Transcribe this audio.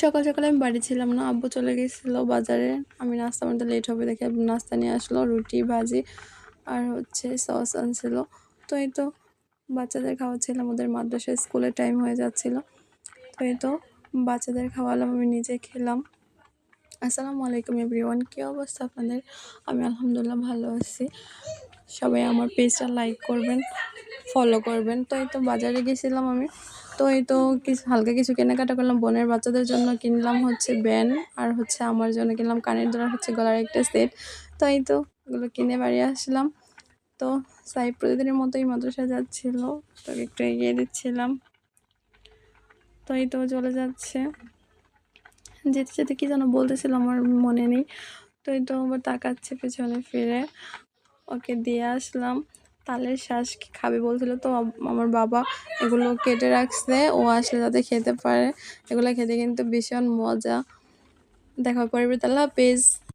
সকাল সকালে আমি বাড়ি ছিলাম না, আব্বু চলে গেছিলো বাজারে। আমি নাস্তা বানাতে লেট হবে দেখে নাস্তা নিয়ে আসলো, রুটি ভাজি আর হচ্ছে সস আনছিল। তো এই তো বাচ্চাদের খাওয়াচ্ছিলাম, ওদের মাদ্রাসা স্কুলের টাইম হয়ে যাচ্ছিল। তো এই তো বাচ্চাদের খাওয়ালাম, আমি নিজে খেলাম। আসসালামু আলাইকুম এভরিওয়ান, কী অবস্থা আপনাদের? আমি আলহামদুলিল্লাহ ভালো আছি। সবাই আমার পেজটা লাইক করবেন, ফলো করবেন। তো এই তো বাজারে গেছিলাম আমি। তো এই তো কিছু হালকা কিছু কেনাকাটা করলাম, বোনের বাচ্চাদের জন্য কিনলাম হচ্ছে ব্যান, আর হচ্ছে আমার জন্য কিনলাম কানের দুল, হচ্ছে গলার একটা সেট। তো এই তো এগুলো কিনে বাড়ি আসলাম। তো সাইব প্রতিদিনের মতোই মাদ্রাসা যাচ্ছিল, তো একটু এগিয়ে দিচ্ছিলাম। তো এই তো চলে যাচ্ছে, যেতে যেতে কি যেন বলতেছিল আমার মনে নেই। তো এই তো আবার তাকাচ্ছে পেছনে ফিরে, ওকে দিয়ে আসলাম। তালের শ্বাস খাবে বলছিল, তো আমার বাবা এগুলো কেটে রাখছে, ও আসলে যাতে খেতে পারে। এগুলো খেতে কিন্তু ভীষণ মজা। দেখা পরিবর্তে আল্লাহ হাফেজ।